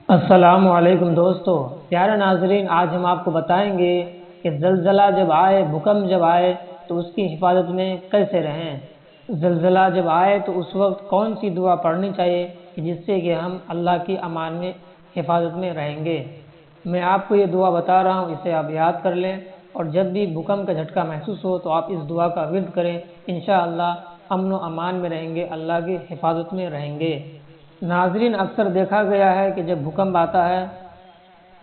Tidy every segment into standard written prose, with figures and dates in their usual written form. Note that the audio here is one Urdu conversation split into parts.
السلام علیکم دوستو، پیارے ناظرین، آج ہم آپ کو بتائیں گے کہ زلزلہ جب آئے، بھوکمپ جب آئے تو اس کی حفاظت میں کیسے رہیں۔ زلزلہ جب آئے تو اس وقت کون سی دعا پڑھنی چاہیے کہ جس سے کہ ہم اللہ کی امان میں حفاظت میں رہیں گے۔ میں آپ کو یہ دعا بتا رہا ہوں، اسے آپ یاد کر لیں، اور جب بھی بھوکمپ کا جھٹکا محسوس ہو تو آپ اس دعا کا ورد کریں، انشاءاللہ امن و امان میں رہیں گے، اللہ کی حفاظت میں رہیں گے۔ ناظرین، اکثر دیکھا گیا ہے کہ جب بھوکمپ آتا ہے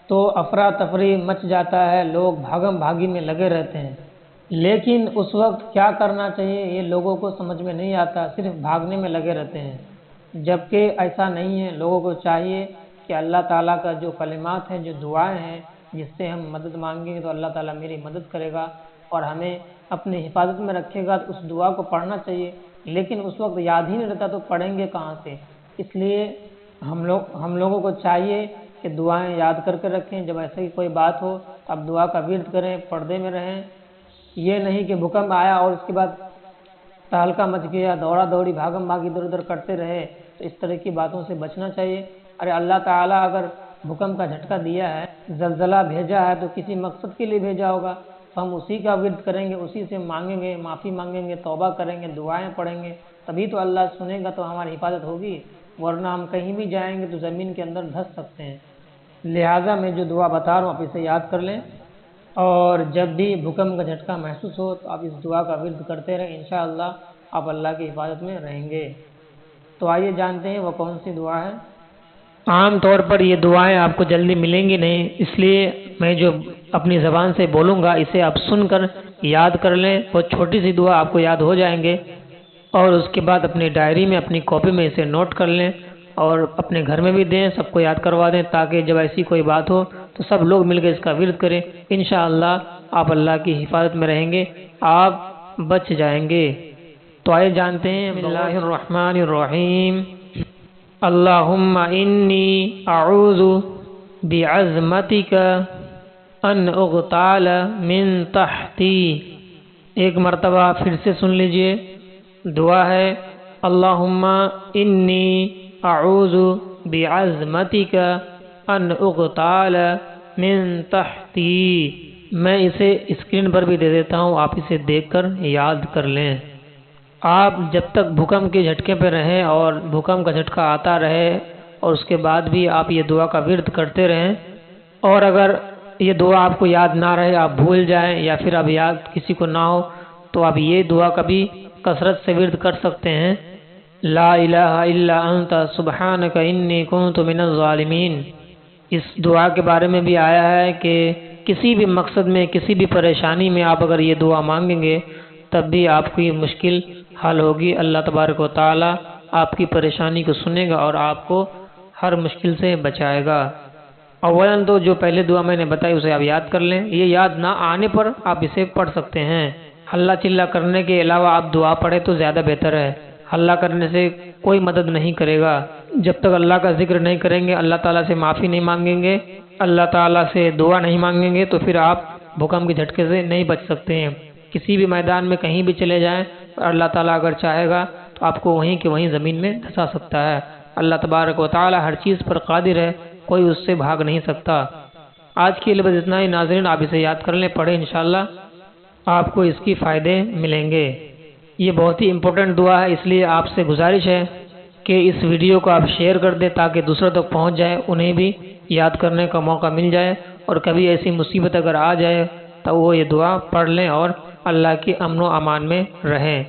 تو افراتفری مچ جاتا ہے، لوگ بھاگم بھاگی میں لگے رہتے ہیں، لیکن اس وقت کیا کرنا چاہیے یہ لوگوں کو سمجھ میں نہیں آتا، صرف بھاگنے میں لگے رہتے ہیں، جبکہ ایسا نہیں ہے۔ لوگوں کو چاہیے کہ اللہ تعالیٰ کا جو کلمات ہیں، جو دعائیں ہیں، جس سے ہم مدد مانگیں گے تو اللہ تعالیٰ میری مدد کرے گا اور ہمیں اپنی حفاظت میں رکھے گا، تو اس دعا کو پڑھنا چاہیے، لیکن اس وقت یاد ہی نہیں رہتا تو پڑھیں گے کہاں سے۔ اس لیے ہم لوگوں کو چاہیے کہ دعائیں یاد کر کے رکھیں، جب ایسی کوئی بات ہو تو آپ دعا کا ورد کریں، پردے میں رہیں۔ یہ نہیں کہ بھوکمپ آیا اور اس کے بعد تہلکہ مچ گیا، دوڑا دوڑی بھاگم بھاگی ادھر ادھر کرتے رہے، تو اس طرح کی باتوں سے بچنا چاہیے۔ ارے اللہ تعالیٰ اگر بھوکمپ کا جھٹکا دیا ہے، زلزلہ بھیجا ہے تو کسی مقصد کے لیے بھیجا ہوگا، تو ہم اسی کا ورد کریں گے، اسی سے مانگیں گے، معافی مانگیں گے، توبہ کریں گے، دعائیں پڑھیں گے، تبھی تو اللہ سنے گا، تو ہماری حفاظت ہوگی، ورنہ ہم کہیں بھی جائیں گے تو زمین کے اندر دھس سکتے ہیں۔ لہٰذا میں جو دعا بتا رہا ہوں آپ اسے یاد کر لیں، اور جب بھی بھوکمپ کا جھٹکا محسوس ہو تو آپ اس دعا کا ورد کرتے رہیں، انشاءاللہ آپ اللہ کی حفاظت میں رہیں گے۔ تو آئیے جانتے ہیں وہ کون سی دعا ہے۔ عام طور پر یہ دعائیں آپ کو جلدی ملیں گی نہیں، اس لیے میں جو اپنی زبان سے بولوں گا اسے آپ سن کر یاد کر لیں، بہت چھوٹی سی دعا آپ کو یاد ہو جائیں گے، اور اس کے بعد اپنی ڈائری میں، اپنی کاپی میں اسے نوٹ کر لیں اور اپنے گھر میں بھی دیں، سب کو یاد کروا دیں، تاکہ جب ایسی کوئی بات ہو تو سب لوگ مل کے اس کا ورد کریں، انشاءاللہ آپ اللہ کی حفاظت میں رہیں گے، آپ بچ جائیں گے۔ تو آئیے جانتے ہیں۔ بسم اللہ الرحمن الرحیم۔ اللہم انی اعوذ بعظمتک ان اغتال من تحتی۔ ایک مرتبہ پھر سے سن لیجئے، دعا ہے اللہم انی اعوذ بعظمتک ان اغتال من تحتی۔ میں اسے اسکرین پر بھی دے دیتا ہوں، آپ اسے دیکھ کر یاد کر لیں۔ آپ جب تک بھوکمپ کے جھٹکے پہ رہیں اور بھوکمپ کا جھٹکا آتا رہے اور اس کے بعد بھی آپ یہ دعا کا ورد کرتے رہیں، اور اگر یہ دعا آپ کو یاد نہ رہے، آپ بھول جائیں یا پھر اب یاد کسی کو نہ ہو، تو آپ یہ دعا کبھی کثرت سے ورد کر سکتے ہیں، لا الہ الا انت سبحانک انی کنت من الظالمین۔ اس دعا کے بارے میں بھی آیا ہے کہ کسی بھی مقصد میں، کسی بھی پریشانی میں آپ اگر یہ دعا مانگیں گے تب بھی آپ کی مشکل حل ہوگی، اللہ تبارک و تعالی آپ کی پریشانی کو سنے گا اور آپ کو ہر مشکل سے بچائے گا۔ اولاً تو جو پہلے دعا میں نے بتائی اسے آپ یاد کر لیں، یہ یاد نہ آنے پر آپ اسے پڑھ سکتے ہیں۔ ہلہ چلہ کرنے کے علاوہ آپ دعا پڑھیں تو زیادہ بہتر ہے، ہلہ کرنے سے کوئی مدد نہیں کرے گا۔ جب تک اللہ کا ذکر نہیں کریں گے، اللہ تعالیٰ سے معافی نہیں مانگیں گے، اللہ تعالیٰ سے دعا نہیں مانگیں گے، تو پھر آپ بھوکمپ کے جھٹکے سے نہیں بچ سکتے ہیں۔ کسی بھی میدان میں کہیں بھی چلے جائیں، اللہ تعالیٰ اگر چاہے گا تو آپ کو وہیں کے وہیں زمین میں دھسا سکتا ہے۔ اللہ تبارک و تعالیٰ ہر چیز پر قادر ہے، کوئی اس سے بھاگ نہیں سکتا۔ آج کے لیے بس اتنا ہی ناظرین، آپ اسے یاد کر لیں، پڑھیں، انشاءاللہ آپ کو اس کی فائدے ملیں گے۔ یہ بہت ہی امپورٹنٹ دعا ہے، اس لیے آپ سے گزارش ہے کہ اس ویڈیو کو آپ شیئر کر دیں تاکہ دوسروں تک پہنچ جائے، انہیں بھی یاد کرنے کا موقع مل جائے، اور کبھی ایسی مصیبت اگر آ جائے تو وہ یہ دعا پڑھ لیں اور اللہ کی امن و امان میں رہیں۔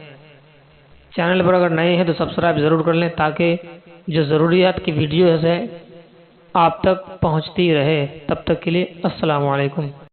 چینل پر اگر نئے ہیں تو سبسکرائب ضرور کر لیں تاکہ جو ضروریات کی ویڈیوز ہے آپ تک پہنچتی رہے۔ تب تک کے لیے السلام علیکم۔